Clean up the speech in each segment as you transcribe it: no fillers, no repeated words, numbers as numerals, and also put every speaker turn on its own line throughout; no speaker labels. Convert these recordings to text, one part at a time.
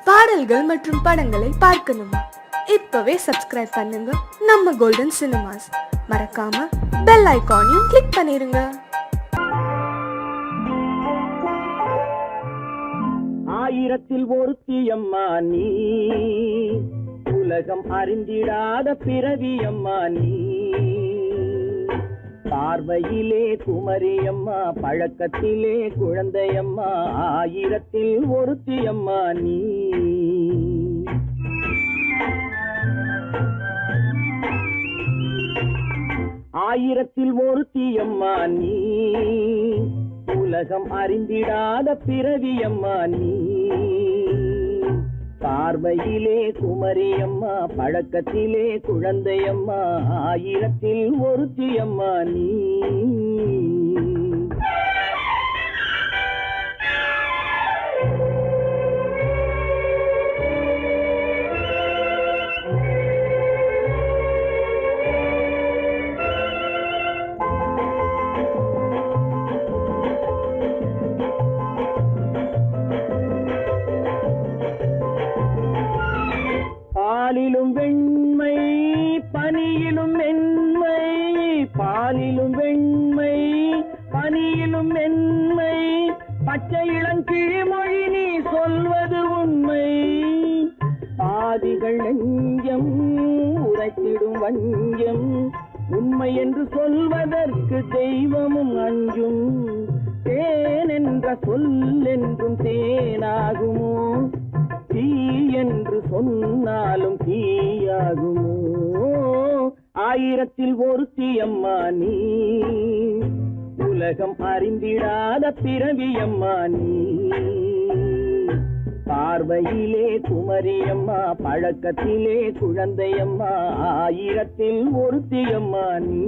பாடல்கள் மற்றும் படங்களை பார்க்கணுமா? இப்பவே சப்ஸ்கிரைப் பண்ணுங்க நம்ம கோல்டன் சினிமாஸ். மறக்காம பெல் ஐகானையும் கிளிக் பண்ணிருங்க.
ஆயிரத்தில் ஒருத்தி அம்மா நீ, உலகம் அறிந்திடாத பிறவி அம்மா நீ. பார்வையிலே குமரியம்மா, பழக்கத்திலே குழந்தையம்மா, ஆயிரத்தில் ஒருத்தி அம்மா நீ. ஆயிரத்தில் ஒருத்தி அம்மா நீ, உலகம் அறிந்திடாத பிறவி அம்மா நீ. பார்வையிலே குமரியம்மா, பழக்கத்திலே குழந்தையம்மா, ஆயிரத்தில் ஒருத்தி அம்மா நீ. பாலிலும் வெண்மை பனியிலும் மென்மை, பாலிலும் வெண்மை பனியிலும் மென்மை, பச்சை இளங்கிழிமொழி நீ சொல்வது உண்மை. பாதிகள் நெஞ்சம் உரைத்திடும் வஞ்சம், உண்மை என்று சொல்வதற்கு தெய்வமும் அஞ்சும். தேன் என்ற சொல் என்றும் தேனாகுமோ, தீ என்று சொன்னாலும் தீயாகுமோ. ஆயிரத்தில் ஒருத்தி அம்மா நீ, உலகம் அறிந்திடாத பிறவி அம்மா நீ. பார்வையிலே குமரியம்மா, பழக்கத்திலே குழந்தையம்மா, ஆயிரத்தில் ஒருத்தி அம்மா நீ.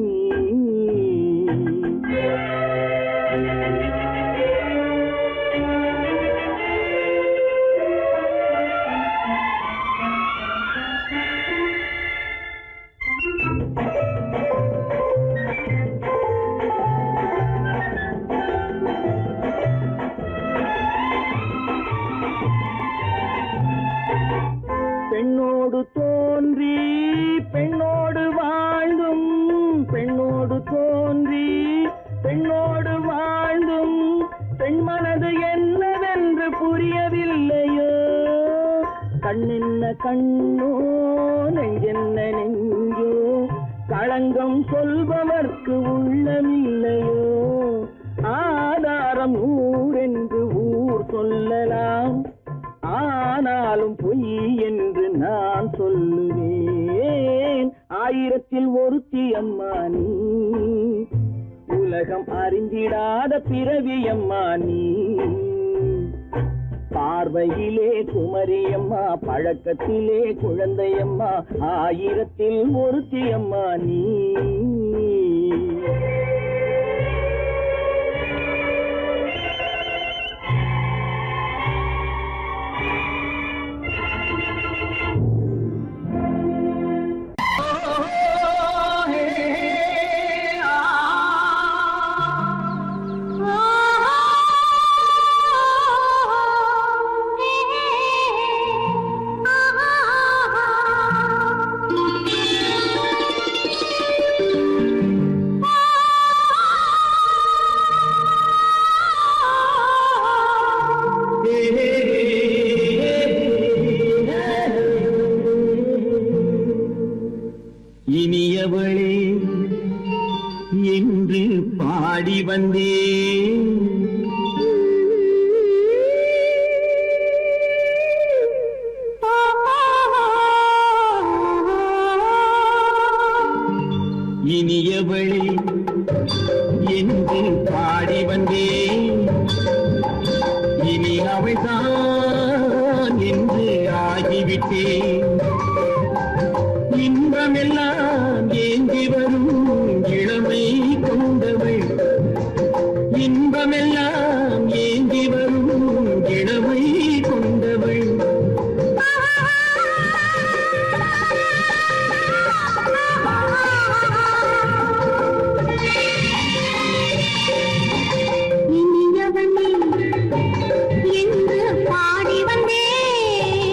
பெண்ணோடு தோன்றி பெண்ணோடு வாழ்ந்தும், பெண்ணோடு தோன்றி பெண்ணோடு வாழ்ந்தும், பெண் மனது என்னவென்று புரியவில்லையோ. கண்ணென்ன கண்ணோ, நெஞ்சென்ன நெஞ்சோ, களங்கம் சொல்பவர்க்கு உள்ளமில்லையோ. ஆதாரம் ஊரென்று ஊர் சொல்லலாம், ஆனாலும் பொய் என்று நான் சொல்லுவேன். ஆயிரத்தில் ஒருத்தி அம்மா நீ, உலகம் அறிந்திடாத பிறவி அம்மா நீ. பார்வையிலே குமரியம்மா, பழக்கத்திலே குழந்தையம்மா, ஆயிரத்தில் ஒருத்தி அம்மா நீ. இனியவளே என்று பாடி வந்தேன், இனியவளே என்று பாடி வந்தேன். இனி அவள்தான் என்று ஆகிவிட்டேன். இன்பமெல்லாம் ஏந்தி வரும் இளமை கொண்டவள், இன்பமெல்லாம் ஏந்தி வரும் இளமை கொண்டவள்.
இனியவளே என்று பாடி வந்தேன்,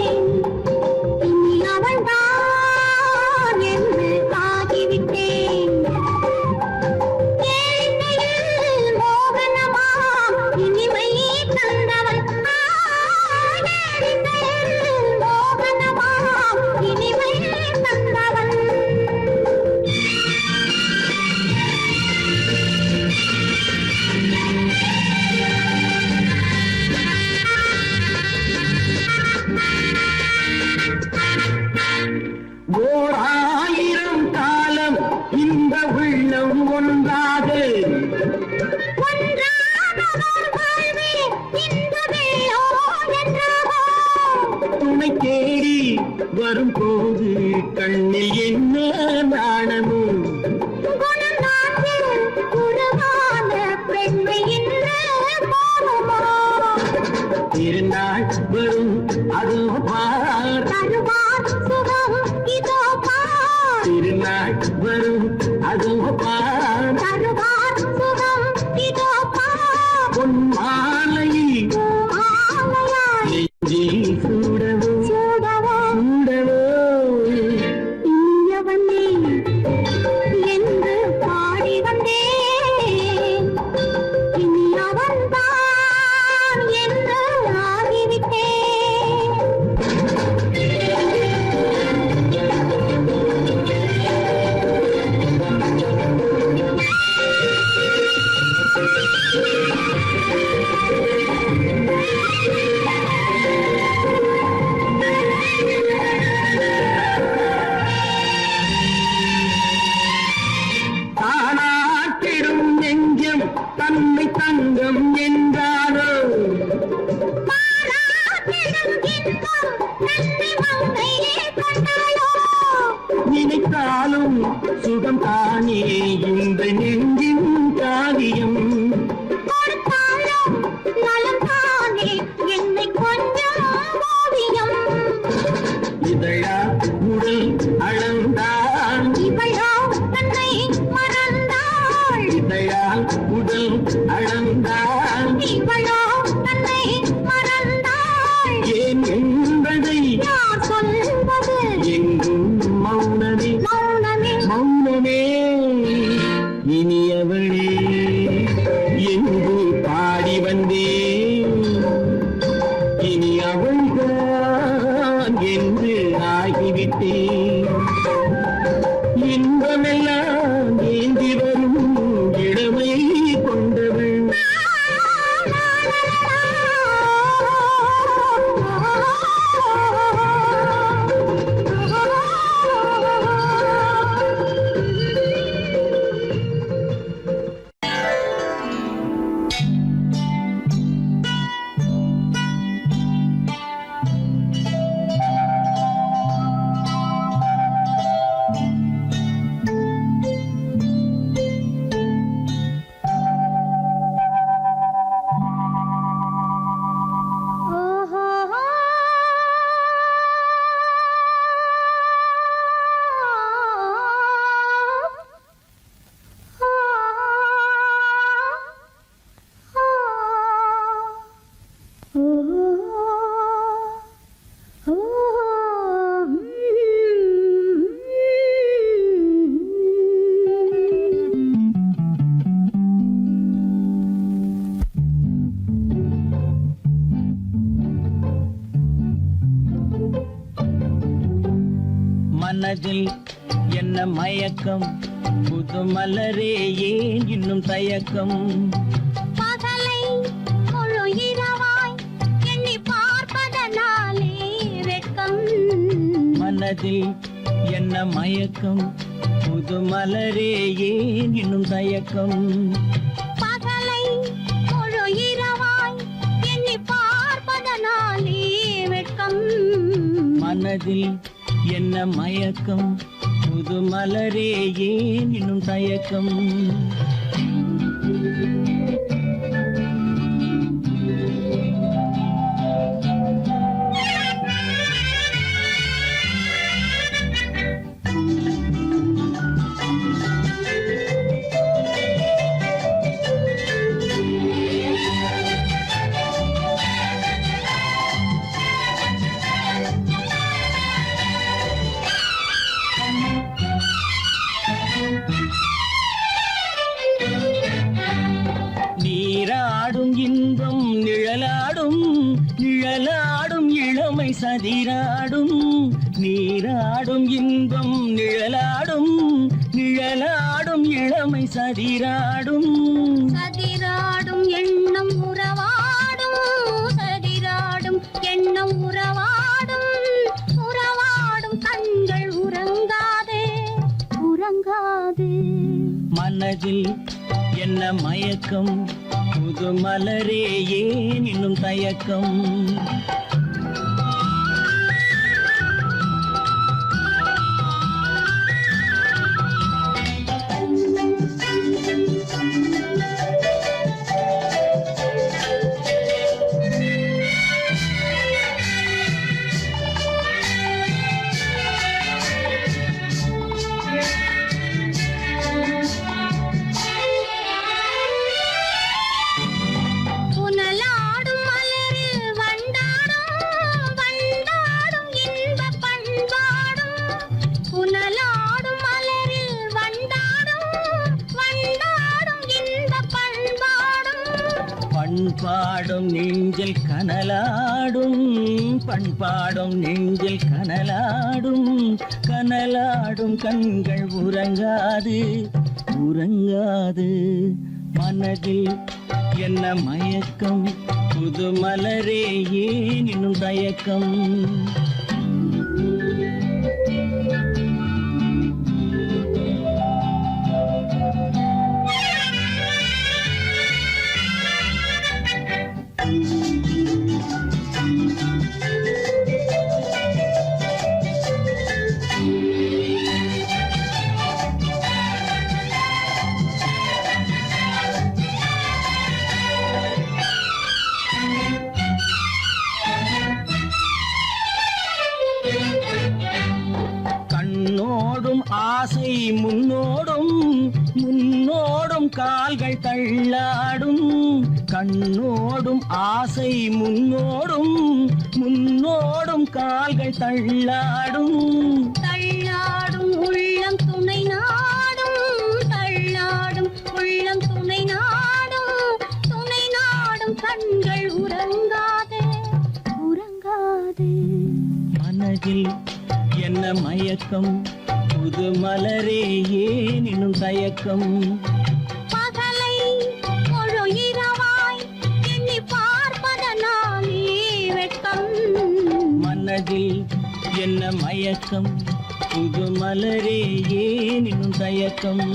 ஓர் ஆயிரம் காலம் இந்த உள்ளம் ஒன்றாக துணை தேடி வரும்போது கண்ணில் என்ன நாணமும் திருநாள் வரும் அதோ பார் திருநாள் வரும் அதோ பார் பொன் மாலையில் நெஞ்சில் சூடவோ சூடவோ
என்று பாடி வந்தேன் இனி அவன்தான் என்று ஆகிவிட்டேன்.
தானாட்டிடும் நெஞ்சம் தன்னை தங்கம் என்றாரோ நினைத்தாலும் சுகம் தானே இந்த நெஞ்சின் காரியம் இதழா உடல் அளந்தான் இதழா உடல் அளந்தான் ஏன் என்பதை எங்கும் மௌனமே மௌனமே இனியவளே எங்கு பாடி வந்தேன் இனி அவள்தான் என்று ஆகிவிட்டேன் இன்பமெல்லாம் ஏந்தி வரும் இளமை கொண்டவள்
மனதில் என்ன மயக்கம் புது மலரே ஏன் இன்னும் தயக்கம்
பகலை முழு இரவாய் எண்ணி பார்ப்பதனாலே வெட்கம்.
மனதில் என்ன மயக்கம் புது மலரே ஏன் இன்னும் தயக்கம்
பகலை முழு இரவாய் எண்ணி பார்ப்பதனாலே வெட்கம்.
மனதில் என்ன மயக்கம் புது மலரே ஏன் இன்னும் தயக்கம் நீராடும் இன்பம் நிழலாடும் நிழலாடும் இளமை சதிராடும் நீராடும் இன்பம் நிழலாடும் நிழலாடும் இளமை சதிராடும்
சதிராடும் எண்ணம் உறவாடும் சதிராடும் எண்ணம் உறவாடும் உறவாடும் கண்கள் உறவாடும்
மனதில் என்ன மயக்கம், புது மலரே ஏன் இன்னும் தயக்கம்.
புனலாடும் மலரில் வண்டாடும் வண்டாடும் இன்பப் பண்பாடும். புனலாடும் மலரில் வண்டாடும் வண்டாடும் இன்பப் பண்பாடும்.
பண்பாடும் நெஞ்சில் கனலாடும், பண்பாடும் நெஞ்சில் கனலாடும், கனலாடும் கண்கள் உறங்காது உறங்காது. மனதில் என்ன மயக்கம், புது மலரே ஏன் இன்னும் தயக்கம். கண்ணோடும் ஆசை முன்னோடும், முன்னோடும் கால்கள் தள்ளாடும். கண்ணோடும் ஆசை முன்னோடும், முன்னோடும் கால்கள் தள்ளாடும்.
தள்ளாடும் உள்ளம் துணை நாடும், தள்ளாடும் உள்ளம் துணை நாடும். துணை நாடும் கண்கள் உறங்காதே உறங்காதே.
மனதில் என்ன மயக்கம், புது மலரே ஏன் இன்னும் தயக்கம்.
பகலை முழு இரவாய் எண்ணி பார்ப்பதனாலே வெட்கம்.
மனதில் என்ன மயக்கம், புது மலரே ஏன் இன்னும் தயக்கம்.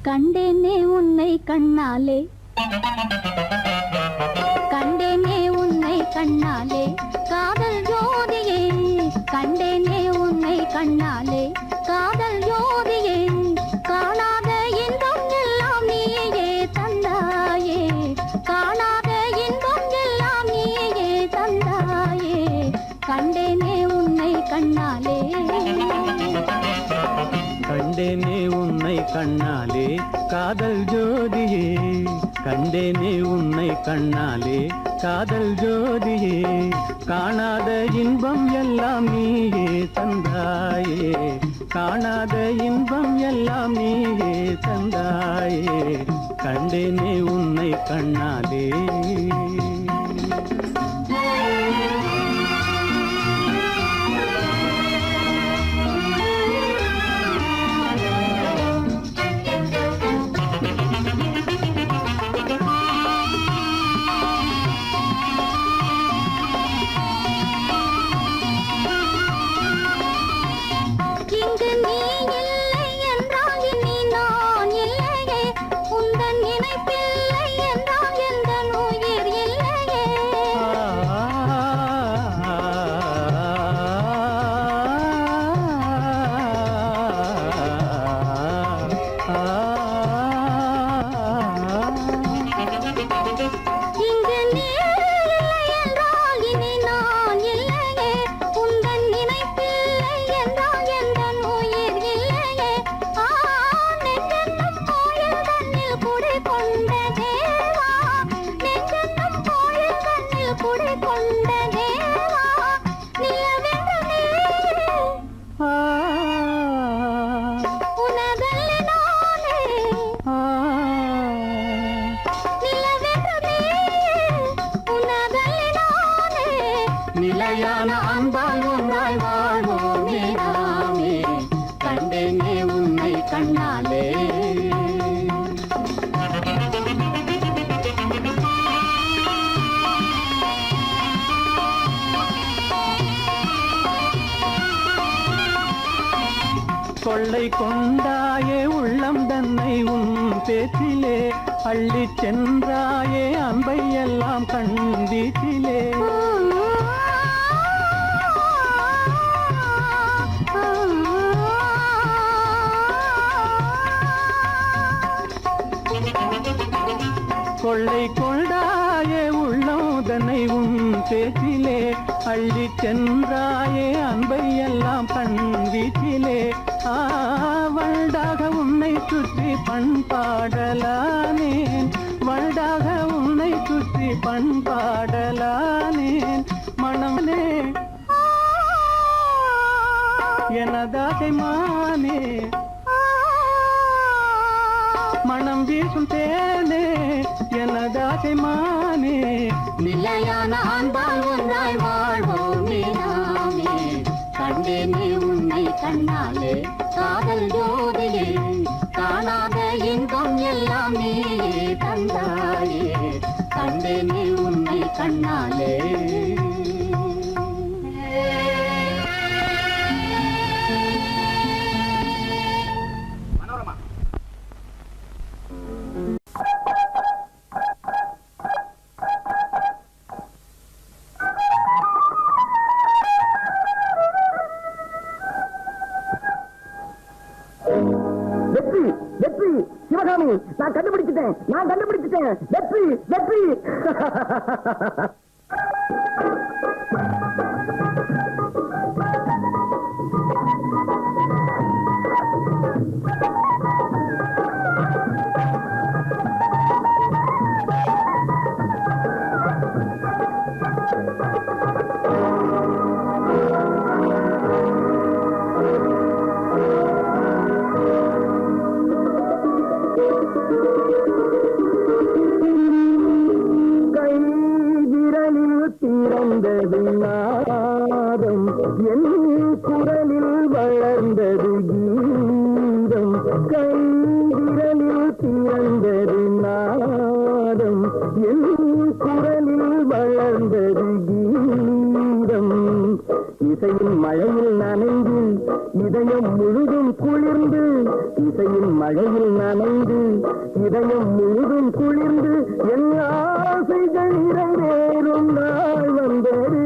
கண்டேனே உன்னை கண்ணாலே, கண்டேனே உன்னை கண்ணாலே காதல் ஜோதியே. கண்டேனே உன்னை கண்ணாலே காதல் ஜோதியே. காணாத இன்பம் எல்லாம் நீயே தந்தாயே, காணாத இன்பம் எல்லாம் நீயே தந்தாயே. கண்டேனே உன்னை கண்ணாலே,
கண்டேனே உன்னை கண்ணாலே காதல் ஜோதியே. கண்டேனே உன்னை கண்ணாலே காதல் ஜோதியே. காணாத இன்பம் எல்லாம் நீயே தந்தாயே, காணாத இன்பம் எல்லாம் நீயே தந்தாயே. கண்டேனே உன்னை கண்ணாலே.
இங்கு நீ இல்லை என்றால் இனி நான் இல்லையே. உந்தன் நினைப்பில்லை என்றால் எந்த உயிர் இல்லை.
கொள்ளை கொண்டாயே உள்ளம் தன்னை உன் பேச்சிலே அள்ளி சென்றாயே அன்பை எல்லாம் கண் வீச்சிலே கொள்ளை கொண்டாயே உள்ளோதனை உன் பேச்சிலே அள்ளி சென்றாயே அன்பை எல்லாம் கண் வீச்சிலே வண்டாக உன்னை சுற்றி பண்பாடலானேன் வண்டாக உன்னை சுற்றி பண்பாடலானேன் மனமே எனதாகை மானே மனம் வீசும் தேனே எனதாகை மானே
நிலையான அன்பால் ஒன்றாய் வாழ்வோமே நாமே கண்டேனே உன்னை கண்ணாலே காதல் ஜோதியே காணாத இன்பம் எல்லாம் நீயே தந்தாயே கண்டேனே உன்னை கண்ணாலே
வெற்றி சிவகாமி நான் கண்டுபிடிச்சிட்டேன் வெற்றி வெற்றி நாதம் என் குரலில் வளர்ந்தது கீதம் கைவிரலில் பிறந்தது நாதம் என் குரலில் வளர்ந்தது கீதம் இசையின் மழையில் நனைந்து இதயம் முழுதும் குளிர்ந்து இசையின் மழையில் நனைந்து இதயம் முழுதும் குளிர்ந்து என் ஆசைகள் நிறைவேறும் நாள் வந்தது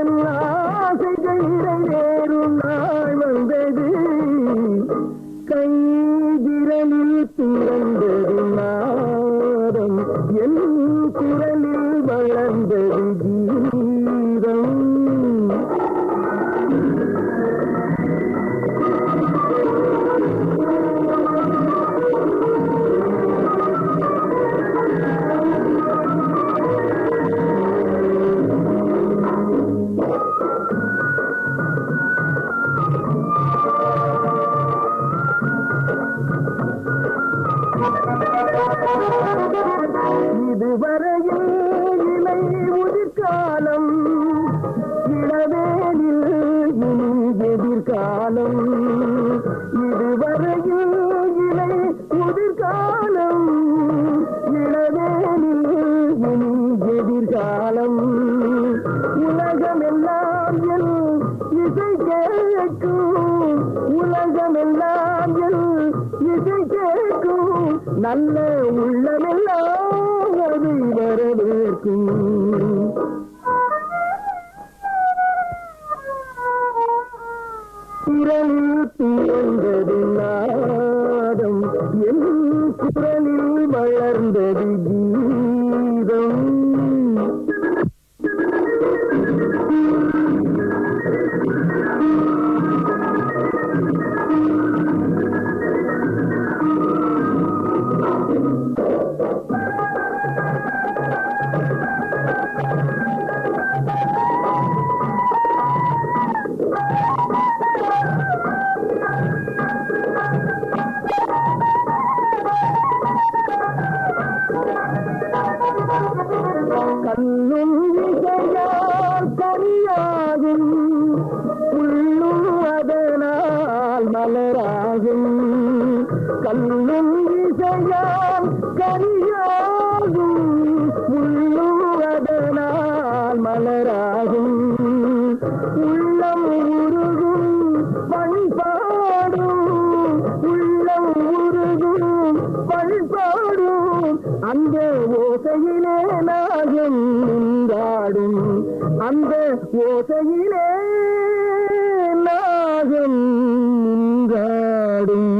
என் ஆசைகள் நிறைவேறும் நாள் வந்தது கைவிரலில் பிறந்தது நாதம் என் குரலில் வளர்ந்தது கீதம் இதுவரையில் இலை உதிர்காலம் இளவேனில் இனி எதிர்காலம் இதுவரையில் இலை உதிர்காலம் இளவேனில் இனி எதிர்காலம் உலகமெல்லாம் என் இசை கேட்கும் உலகமெல்லாம் என் இசை கேட்கும் நல்ல உள்ளமெல்லாம் அதை வரவேற்கும் குரலில் பிறந்தது நாதம் என் குரலில் வளர்ந்தது கீதம் கண்ணும் இசையால் கனியாகும் உள்ளும் அதனால் மலராகும் கண்ணும் இசையால் கனியாகும் உள்ளும் அதனால் மலராகும் உள்ளம் உருகும் பண்பாடும் ஓசையிலே நாகம் நின்றாடும் அந்த ஓசையிலே நாகம் நின்றாடும்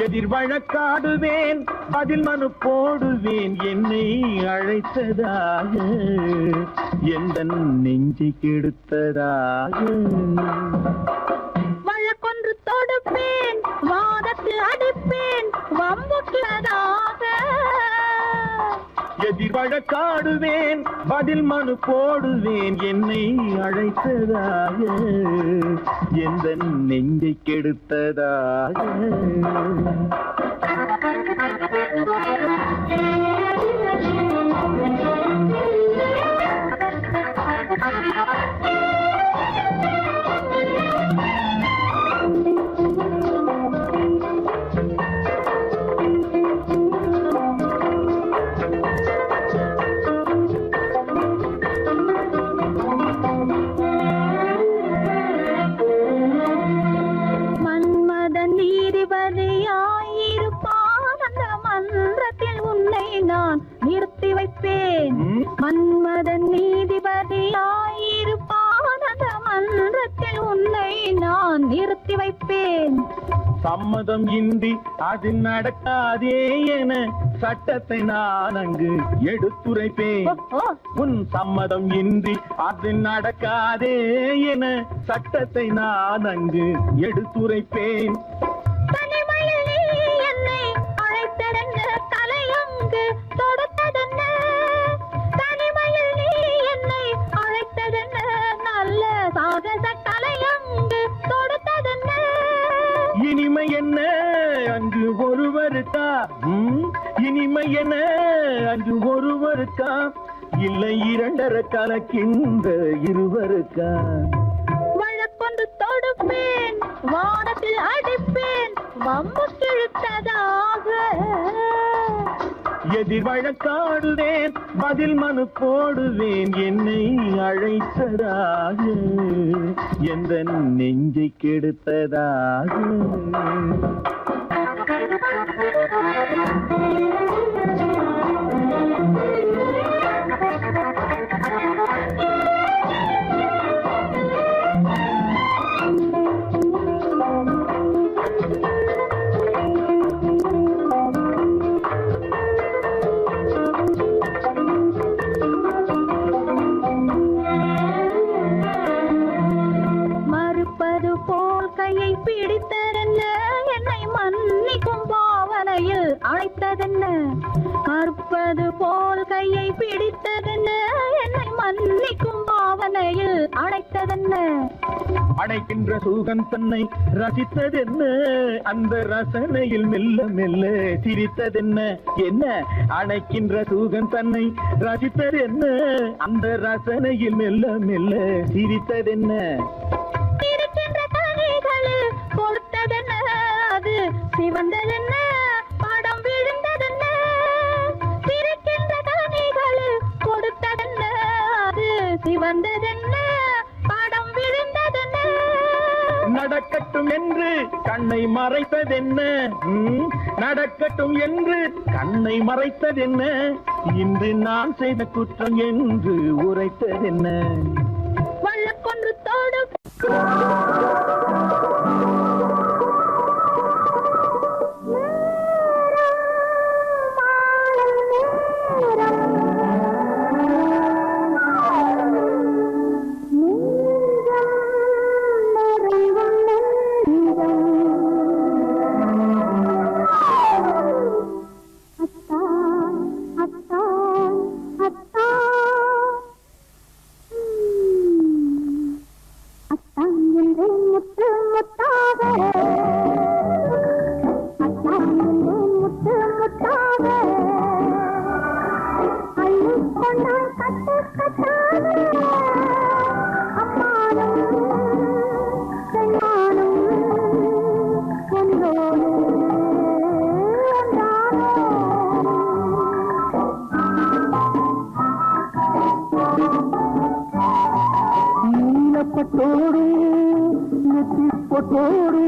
எதிர் வழக்காடுவேன் பதில் மனு போடுவேன் என்னை அழைத்ததாக எந்த நெஞ்சை கெடுத்ததாக
வழக்கொன்று தொடுப்பேன் வாதத்தில் அடிப்பேன் வம்புக்கிறதாக
எதிர் வழக்காடுவேன் பதில் மனு போடுவேன் என்னை அழைத்ததாக எந்த நெஞ்சை கெடுத்ததாக
மன்மதன் நீதிபதியாயிருப்பான் அந்த மன்றத்தில் உன்னை நான் நிறுத்தி வைப்பேன்.
சம்மதம் இன்றி அது நடக்காதே என சட்டத்தை நான் அங்கு எடுத்துரைப்பேன். உன் சம்மதம் இன்றி அது நடக்காதே என சட்டத்தை நான் அங்கு எடுத்துரைப்பேன்.
தனிமையில் நீ என்னை அழைத்ததென்ன தலையங்கு தொடுத்ததென்ன, தனிமையில் நீ என்னை அழைத்ததென்ன நல்ல சாகச தலையங்கு தொடுத்ததென்ன.
இனிமை என்ன அங்கு ஒருவருக்கா, இனிமை என்ன அங்கு ஒருவருக்கா, இல்லை இரண்டரை கலக்கின்ற இருவருக்கா.
வழக்கொன்று தொடுப்பேன் வானத்தில் அடிப்பேன் வம்பு கிழித்ததாக.
எதிர் வழக்காடுவேன் பதில் மனு போடுவேன் என்னை அழைத்ததாக எந்த நெஞ்சை கெடுத்ததாக.
மறுப்பது போல் கையை பிடித்ததென்ன, என்னை மன்னிக்கும் பாவனையில் அழைத்ததென்ன. மறுப்பது போல் கையை பிடித்ததென்ன, என்னை மன்னிக்கும் பாவனையில் அழைத்ததென்ன.
அடைக்கின்ற சுகம் தன்னை ரசித்ததென்ன, அந்த ரசனையில் மெல்ல மெல்ல சிரித்ததென்ன. என்ன அடைக்கின்ற சுகம் தன்னை ரசித்ததென்ன, அந்த ரசனையில் மெல்ல மெல்ல சிரித்ததென்ன.
இருக்கின்ற கனிகளில் கொடுத்ததென்ன, அது சிவந்ததென்ன படம் விழுந்ததென்ன. இருக்கின்ற கனிகளில் கொடுத்ததென்ன, அது சிவந்ததென்ன படம் விழுந்ததென்ன.
நடக்கட்டும் என்று கண்ணை மறைத்ததென்ன, நடக்கட்டும் என்று கண்ணை மறைத்ததென்ன, இன்று நான் செய்த குற்றம் என்று உரைத்ததென்ன.
வழக்கொன்று தோடு
அத்தான் அத்தான் அத்தான் நீலப்பட்டோடு நெற்றிப்பொட்டோடு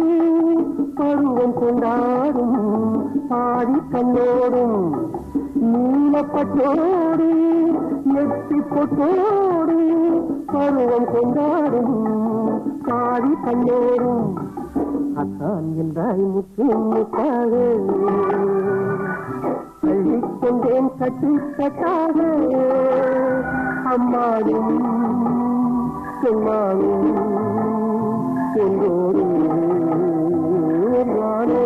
பருவம் கொண்டாடும் பாடி கண்ணோடும் நீலப்பட்டோடு நெற்றிப்பொட்டோடு பருவம் கொண்டாடும் பாடி கண்ணோடும் அத்தான் என்றாய் முத்து முத்தாக அள்ளிக்கொண்டேன் கட்டி கட்டாக அம்மாடும் செம்மாடும் என்றோடு நானே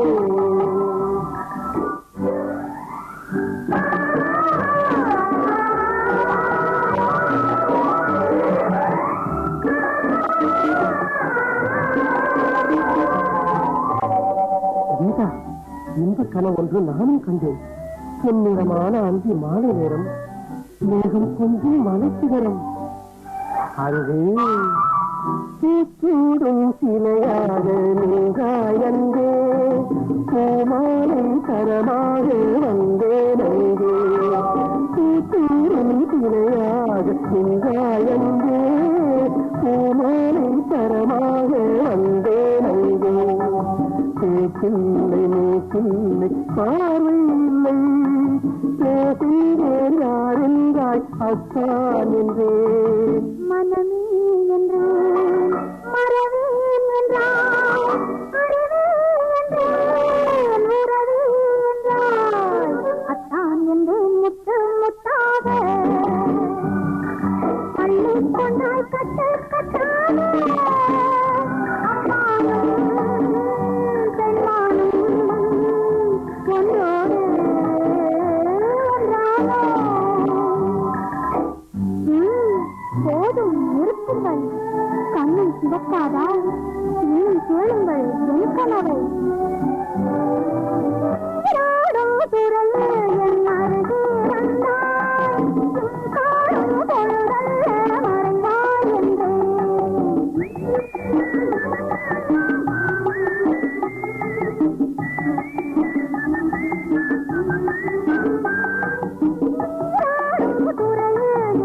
கீதா, இந்த கனவு ஒன்று நானும் கண்டேன். பொன்னிறமான அந்தி மாலை நேரம், மேகம் கொஞ்சம் மலைச்சிகரம். அங்கே பூச்சூடும் சிலையாக நீங்காயந்தே பூமாலை தரமாக வந்தேன். அங்கே பூச்சூடும் சிலையாக நீங்காயந்தே பூமாலை தரமாக வந்தேன். அங்கே பேச்சில்லை மூச்சில்லை பார்வை இல்லை பேசுகிறேன் யாரென்றாய் அத்தான் என்றேன்.
மனமே என்றேன் மறவேன் என்றாய் அறிவே என்றேன் உறவே என்றாய் அத்தான் என்றேன் முத்து முத்தாக அள்ளிக் கொண்டாய் கட்டு கட்டாக போதும் நிறுத்துங்கள். கண்ணை சிவக்காதா? இன்னும் கேளுங்கள் என் கனவை.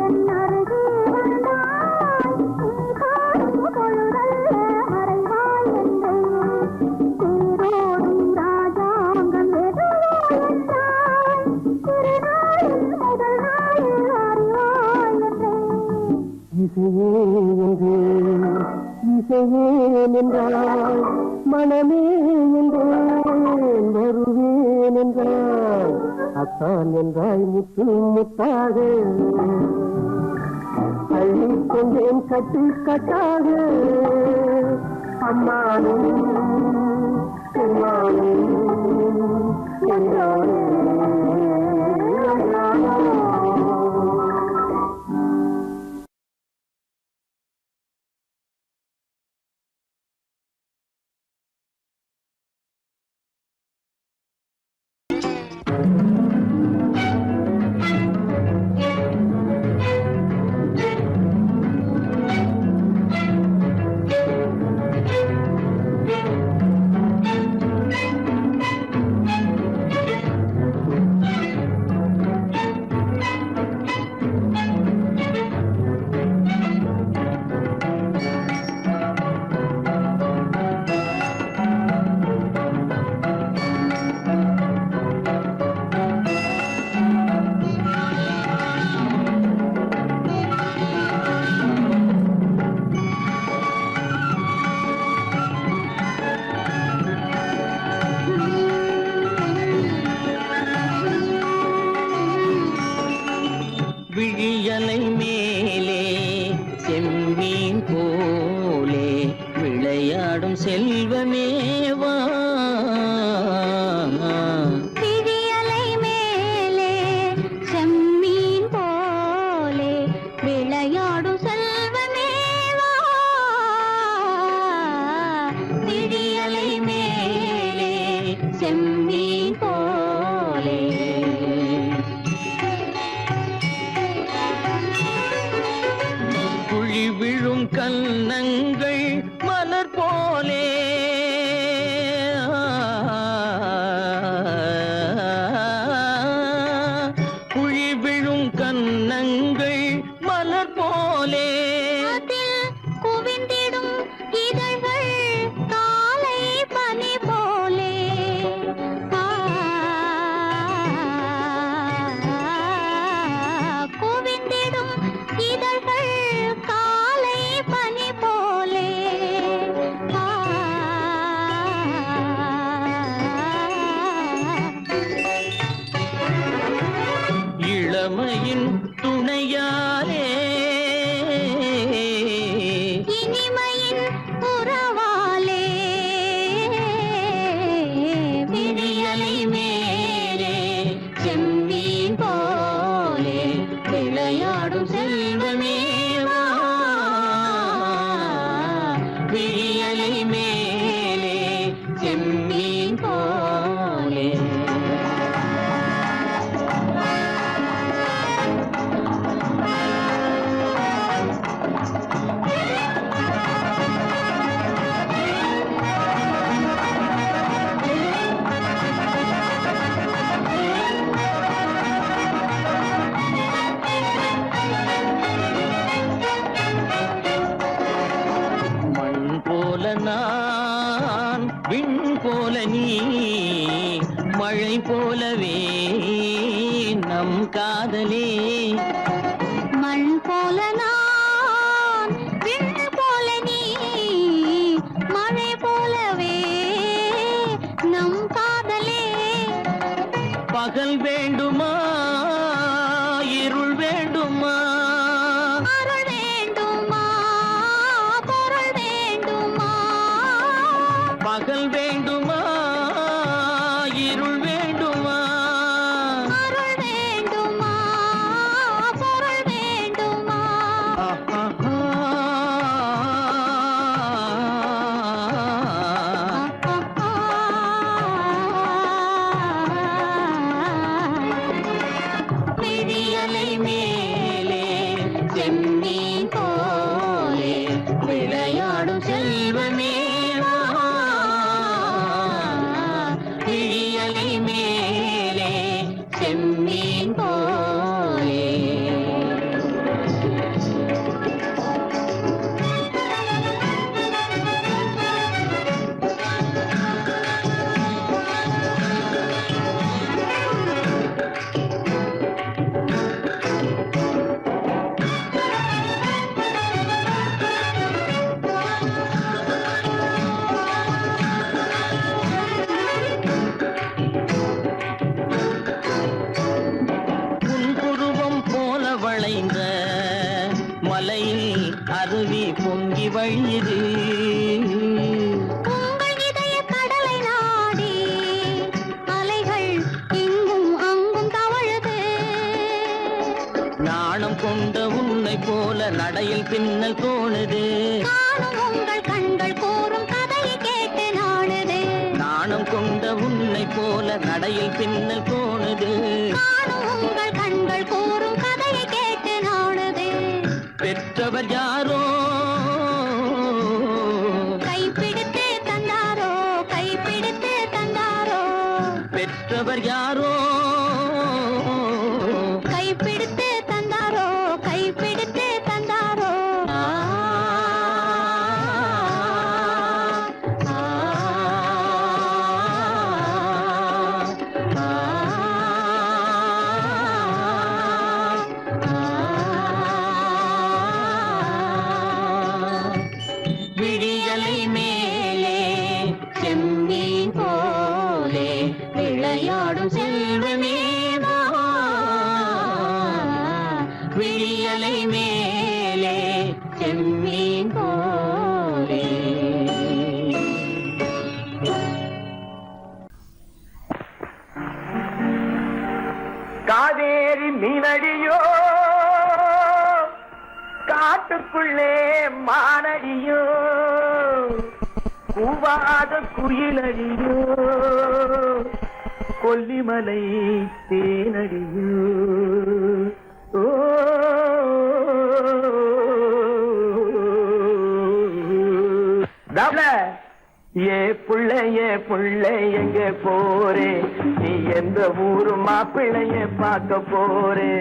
என் அருகே வந்தாய் காணும் பொழுதல்ல மறைவாய்
இசையே என்றேன் இசையே என்றாய் மனமே என்றேன் வருவேன் என்றாய் அத்தான் என்றாய் முத்து முத்தாக அள்ளிக்கொண்டேன் கட்டி கட்டாக அம்மானும் செம்மானும் என்றானே.
விழியலை மேலே செம்மீன் போலே விளையாடும் செல்வமேவா
விழியலை மேலே செம்மீன் போலே விளையாடும் செல்வமேவா விழியலை மேலே செம்மீன் போலே
குழி விழும் கன்னங்கள் மலர் போலே குழி விழும் கன்னங்கள் மலர் போலே
குவிந்திடும் இதழ்கள் காலை பனி போலே குவிந்திடும் இதழ்கள் காலை பனி போலே
இளமையின் துணையாலே
இனிமையின் உறவாலே விடியலை மேலே செம்மீன் போலே விளையாடும் செல்வமேவா விடியலை மேலே செம்மீன் போலே மண் போல நான் விண் போல நீ மழை போலவே நம் காதலே மண் போல நான் விண் போல நீ மழை போலவே நம் காதலே
பகல் வேண்டுமா இருள் வேண்டுமா
அருள் வேண்டுமா பொருள் வேண்டுமா
பகல் வேண்டுமா இருள் வேண்டுமா
அருள் வேண்டுமா பொருள் வேண்டுமா விடியலை மேலே செம்மீன் போலே விளையாடும் செல்வமேவா விடியலை மேலே செம்மீன் போலே புன்புருவம் போல வளைந்த மலையில் அருவி பொங்கி வழியுது உங்கள் இதய கடலை நாடி அலைகள் இங்கும் அங்கும் தவழுது
நாணம் கொண்ட உன்னை போல நடையில் பின்னல் தோணுது
காணும் உங்கள் கண்கள் கூறும் கதையை கேட்டு நாடுது
நாணம் கொண்ட உன்னை போல நடையில் பின்னல் தோணுது
காணும் உங்கள் கண்கள் கூறும் கதையை கேட்டு நாடுது
பெற்றவர் யாரோ
கைப்பிடித்து தந்தாரோ கைப்பிடித்து தந்தாரோ
பெற்றவர் யாரோ
கைப்பிடித்து தந்தாரோ கைப்பிடித்து தந்தாரோ
விடியலை மேலே செம்மீன் போலே விளையாடும் செல்வமேவா விடியலை மேலே செம்மீன் போலே
காவேரி மீனடியோ காட்டுக்குள்ளே மானடியோ கூவாத குயிலடியோ கொல்லிமலை தேனடியோ ஓ ஏ புள்ள எங்க போறே நீ எந்த ஊரு மாப்பிள்ளைய பார்க்க போறே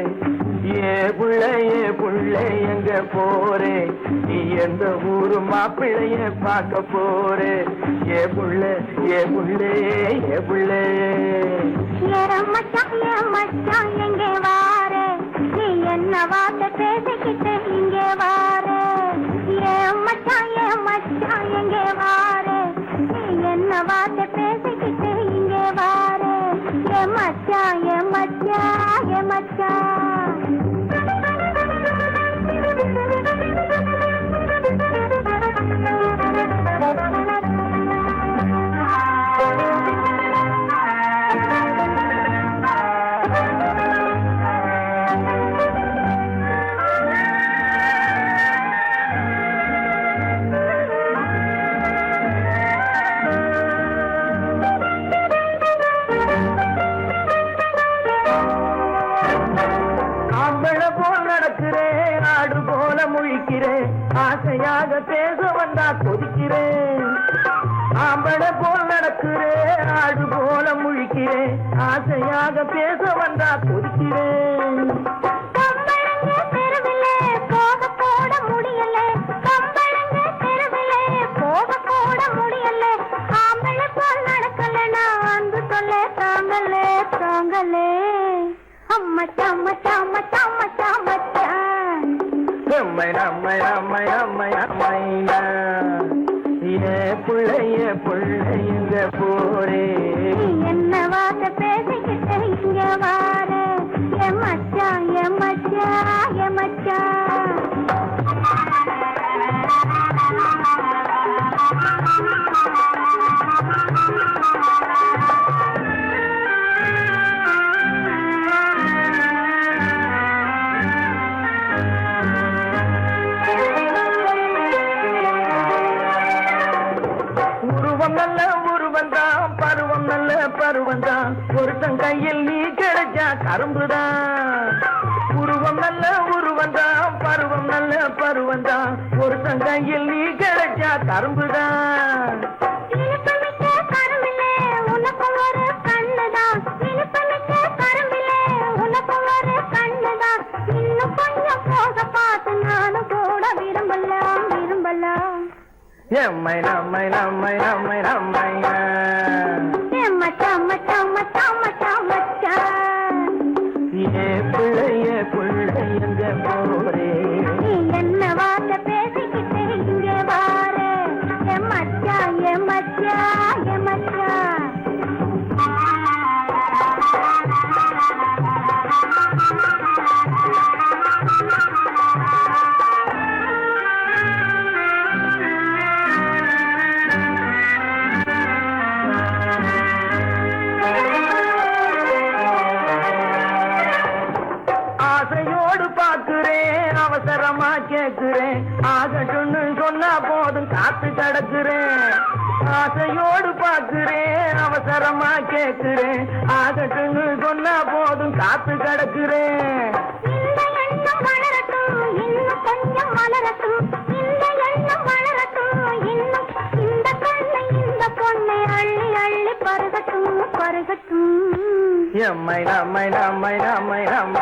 ஏ புள்ள எங்க போறே நீ எந்த ஊரு மாப்பிள்ளைய பார்க்க போறே ஏ புள்ள
மச்சான் எங்க வாரே நீ என்ன வார்த்தை பேசிக்கிட்டு இங்கே வாரே மச்சான் எங்க வாரே நீ என்ன வார்த்தை பேசிக்கிட்டு இங்கே வாரே மச்சான்
ஆசையாக பேச வந்தா கொதிக்கிறேன் ஆம்பளை போல் நடக்கிறேன் ஆடு போல முழிக்கிறேன் ஆசையாக பேச வந்தா கொதிக்கிறேன் புள்ளைங்க போரே
என்ன வார்த்தை பேசிக்கிட்டு இங்க வாரே மச்சான்
பருவந்தான் ஒருத்தன் கையில் நீ கிடைச்சா கரும்புதான் உருவம் நல்ல உருவந்தான் பருவம் நல்ல பருவந்தான் ஒருத்தன் கையில் நீ கிடைச்சா கரும்புதான் எம்மை நம்மை நம்மை நம்மை நம்மையா புள்ளைங்க போரே
என்ன வார்த்தை பேசிக்கிட்டு இங்கே வாரே மச்சான்
அவசரமா கேட்கிறேன் ஆகட்டும்னு சொன்னா போதும் காத்து கிடக்குறேன் ஆசையோடு பாக்குறேன் அவசரமா கேட்கிறேன் ஆகட்டும்னு சொன்னா போதும் காத்து கிடக்குறேன் எம்மை நம்மை நம்மை நம்மை நம்மை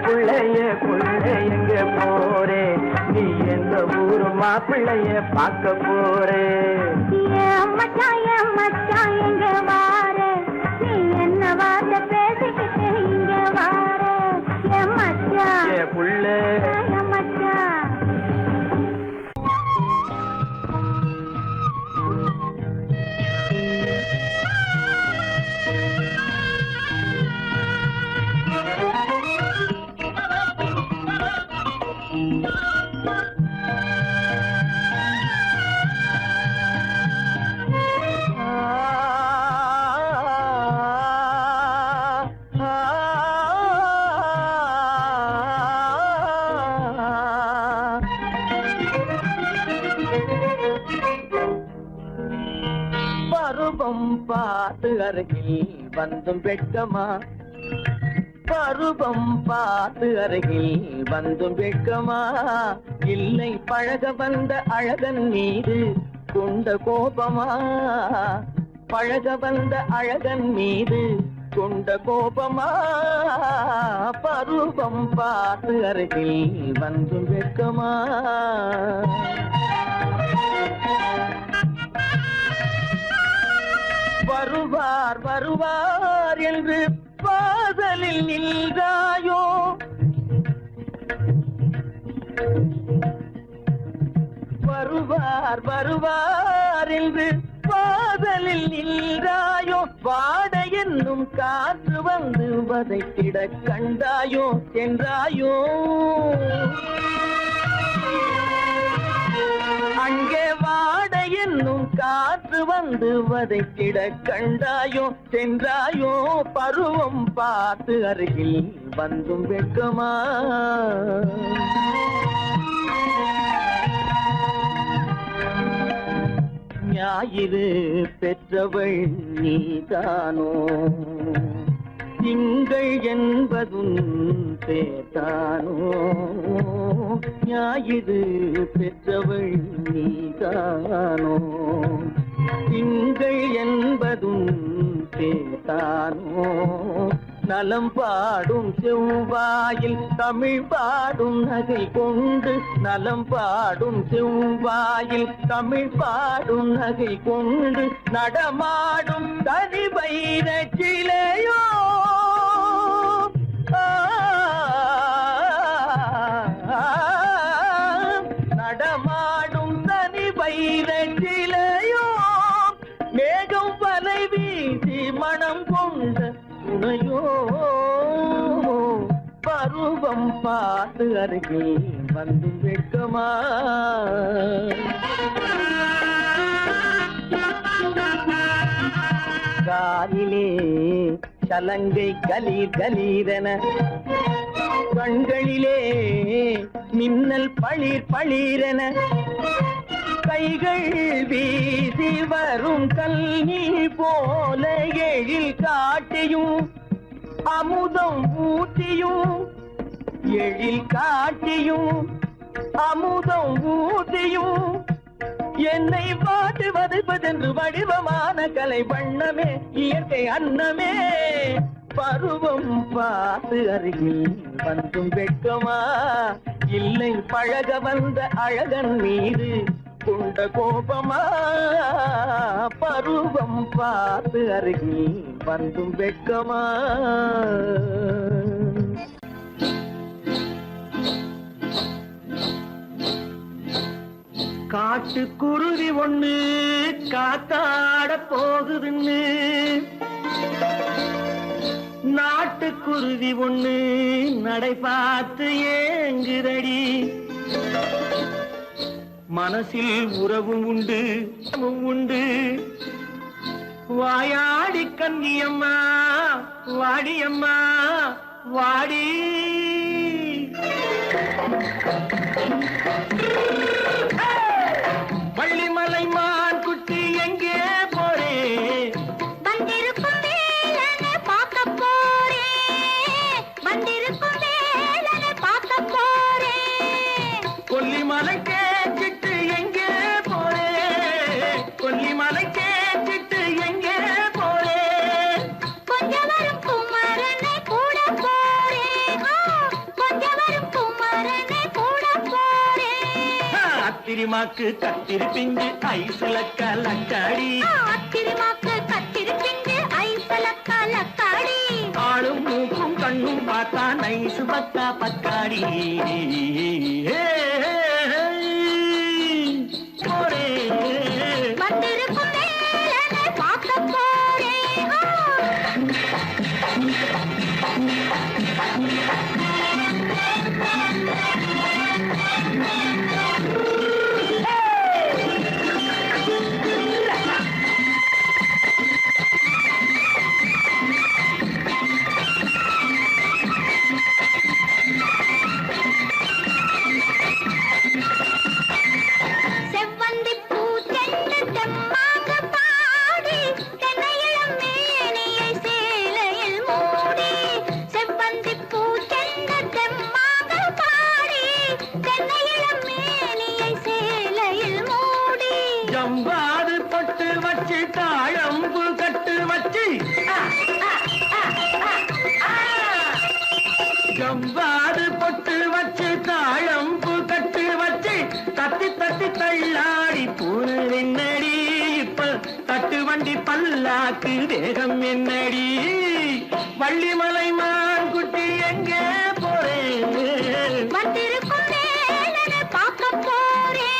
புள்ளைங்க போரே நீ எந்த ஊரு மாப்பிள்ளைய பார்க்க போறே
மச்சான் எங்க வாரே நீ என்ன வார்த்தை பேசிக்கிட்டு இங்க வாரே மச்சான்
புள்ள பருவம் பார்த்து அருகில் வந்தும் வெட்கமா பருவம் பார்த்து அருகில் வந்தும் வெட்கமா, இல்லை பழக வந்த அழகன் மீது கொண்ட கோபமா, பழக வந்த அழகன் மீது கொண்ட கோபமா, பருவம் பார்த்து அருகில் வந்தும் வெட்கமா. வருவார் வருவார் என்று வாசலில் நின்றாயோ, வருவார் வருவார் என்று வாசலில் நின்றாயோ, வாட என்னும் காற்று வந்து வதைத்திட கண்டாயோ சென்றாயோ, அங்கே வாட என்னும் காற்று வந்து வதைத்திட கண்டாயோ சென்றாயோ, பருவம் பார்த்து அருகில் வந்தும் வெட்கமா. ஞாயிறு பெற்றவள் நீதானோ, திங்கள் என்பதும் பேத்தானோ, ஞாயிறு பெற்றவள் நீதானோ, திங்கள் என்பதும் பேத்தானோ, நலம் பாடும் செவ்வாயில் தமிழ் பாடும் நகை கொண்டு, நலம் பாடும் செவ்வாயில் தமிழ் பாடும் நகை கொண்டு, நடமாடும் தனி வைர சிலையோ, நடமாடும் தனி வைர சிலையோ, மேகம் வலை வீசி மனம் கொண்ட துணையோ, பருவம் பார்த்து அருகில் வந்து வெட்கமா. காலிலே சலங்கை கலீர் கலீரென, கண்களிலே மின்னல் பளிர் பளிரென, கைகள் வீசி வரும் கல்நீர் போல எழில் காட்டியும் அமுதம் ஊட்டியும், எழில் காட்டியும் அமுதம் ஊட்டியும், என்னை பாட்டு வதைப்பதென்று வடிவமான கலை வண்ணமே இயற்கை அன்னமே, பருவம் பார்த்து அருகில் வந்தும் வெட்கமா, இல்லை பழக வந்த அழகன் மீது கொண்ட கோபமா, பருவம் பார்த்து அருகில் வந்தும் வெட்கமா. காட்டுக்குருவி ஒண்ணு காத்தாட போகுதுன்னு, நாட்டுக்குருவி ஒண்ணு நடை பார்த்து ஏங்குதடி, மனசில் உறவும் உண்டு உண்டு, வாயாடி கன்னியம்மா வாடியம்மா வாடி. வள்ளிமலை மான் குட்டி எங்கே போறே,
வந்திருக்கும் வேலனை பார்க்க போறேன், வந்திருக்கும் வேலனை பார்க்க போறேன்.
கொல்லிமலை கேட்டுட்டு எங்கே போறே, கொல்லிமலை கேட்டுட்டு எங்கே போறே,
கொஞ்சம் வரும் குமரனை கூட போறேன், கொஞ்சம் வரும் குமரனை கூட போறேன்.
அத்திரிமாக்கு கத்திரி பிஞ்சு ஐசுல கலக்காடி,
அத்திரிமாக்கு கத்திரி பிஞ்சு ஐசல கலக்காடி,
ஆளும் மூக்கும் கண்ணும் பார்த்தா நைசு பக்கா பக்காடி.
வந்திருக்கும் வேலனை பார்க்க போறேன். செவ்வந்தி பூ தென்று தெம்மாக பாடி, தென்னையிளம் மேனியை சேலையில் மூடி, செவ்வந்தி
ஜவ்வாது பொட்டு வச்சு தாழம்பு கட்டு வச்சு தத்தி தத்தி தள்ளாடி பூரு என்னடி இப்ப தட்டு வண்டி பல்லாக்கு தேகம் என்னடி வள்ளிமலை மான் குட்டி எங்கே போறேன்
வந்திருக்கும் வேலனை பார்க்க போறேன்.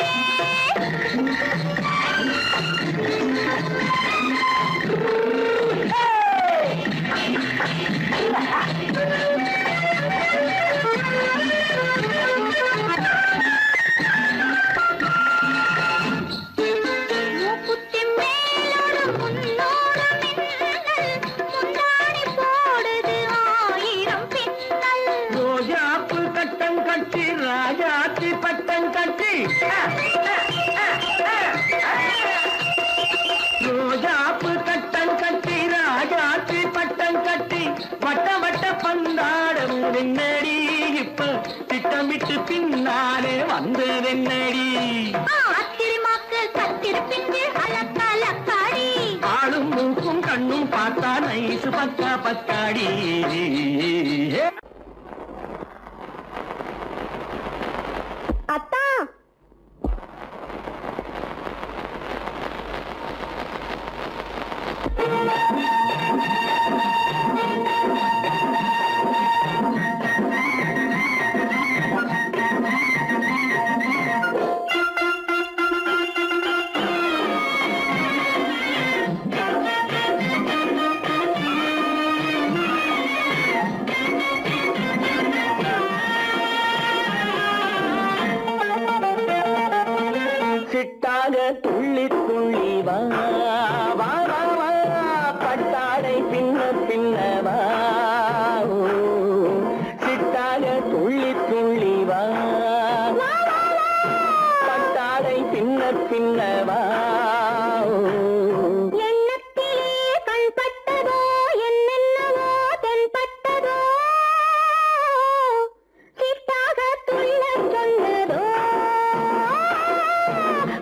மூக்குத்தி மேலோடு முன்னோடு மின்னல், முந்தானை போடுது 1000 பின்னல்.
ரோஜாப்பு கட்டம் கட்டி ராஜாத்தி பட்டம் கட்டி ரோஜாப்பு கட்டம் கட்டி ராஜாத்தி பட்டம் கட்டி வட்ட வட்ட பந்தாடம் என்னடி இப்ப திட்டமிட்டு பின்னாலே வந்ததென்னடி
ஆத்திரமாக்கு கத்திருப்பின்று அலக்காடி
ஆளும் மூக்கும் கண்ணும் பார்த்தா நைசு பக்கா பக்காடி
அத்தா
சிட்டாக துள்ளி துள்ளி வா வா வா வா பட்டாடை பின்ன பின்னவா சிட்டாக துள்ளி துள்ளி வா பட்டாடை பின்ன பின்னவா
எண்ணத்திலே கண்பட்டதோ என்னென்னவோ தென்பட்டதோ சிட்டாக துள்ள சொன்னதோ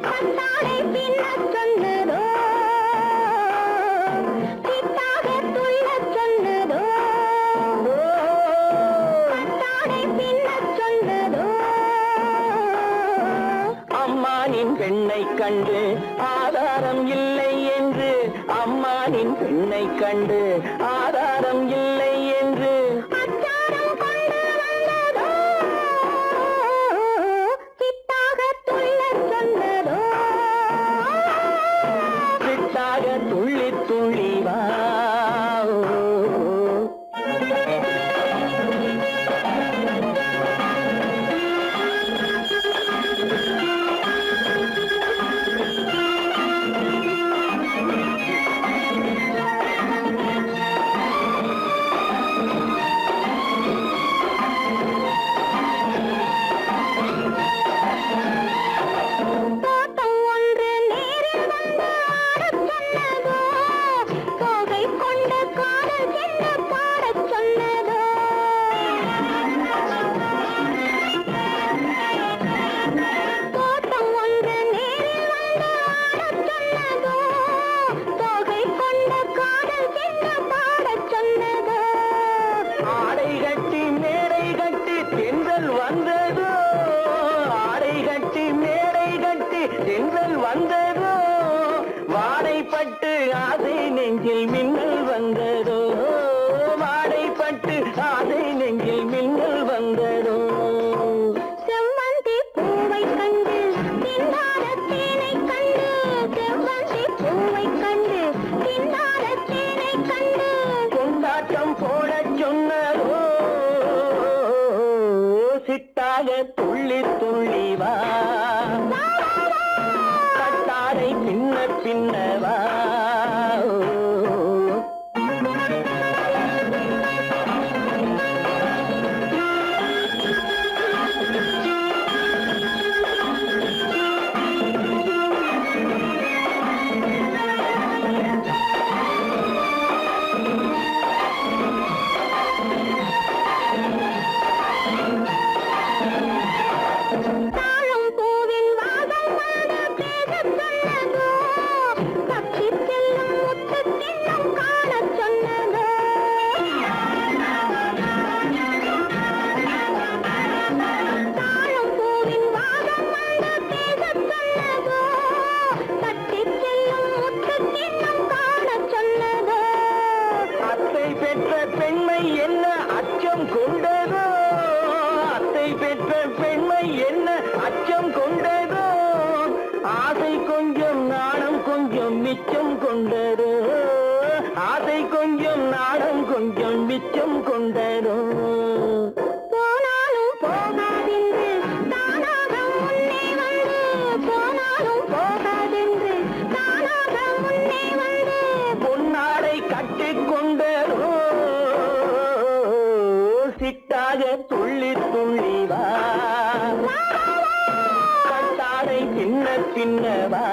பட்டாடை பின்ன சொன்னதோ சிட்டாக துள்ள சொன்னதோ பட்டாடை பின்ன சொன்னதோ
அம்மானின் பெண்ணை கண்டு ஆதாரம் இல்லை என்று அம்மானின் பெண்ணை கண்டு ஆதாரம் இல்லை என்று
அச்சாரம் கொண்டு வந்ததோ சிட்டாக துள்ள சொன்னதோ
சிட்டாக துள்ளி துள்ளி வா
தோட்டம் ஒன்று நேரில் வந்து ஆடச் சொன்னதோ தோகை கொண்ட காதல் என்ன பாடச் சொன்னதோ தோட்டம் ஒன்று நேரில் வந்து ஆடச் சொன்னதோ தோகை கொண்ட காதல் என்ன பாடச் சொன்னதோ
ஆடை கட்டி மேடை கட்டி தென்றல் வந்ததோ ஆடை கட்டி மேடை கட்டி தென்றல் வந்ததோ வாடைப்பட்டு ஆசை நெஞ்சில் மின்னல் வந்ததோ வாடைப்பட்டு ஆசை நெஞ்சில் மின்னல் வந்ததோ
செவ்வந்தி பூவை கண்டு திண்டார தேனை கண்டு செவ்வந்தி பூவை கண்டு திண்டார தேனை கண்டு
கொண்டாட்டம் போடச் சொன்னதோ சிட்டாக துள்ளி துள்ளி வா கட்டாரை பின்ன பின்னவா
தாழம் பூவின் வாசம் வந்து பேசச் சொன்னதோ
வெளிச்சம் கொண்டதோ
போனாலும் போகாதென்று தானாக முன்னே வந்து போனாலும் போகாதென்று தானாக முன்னே வந்து
பொன்னாடை கட்டிக்கொண்டதோ சிட்டாக துள்ளி துள்ளி வா கட்டாடை சின்ன சின்னவா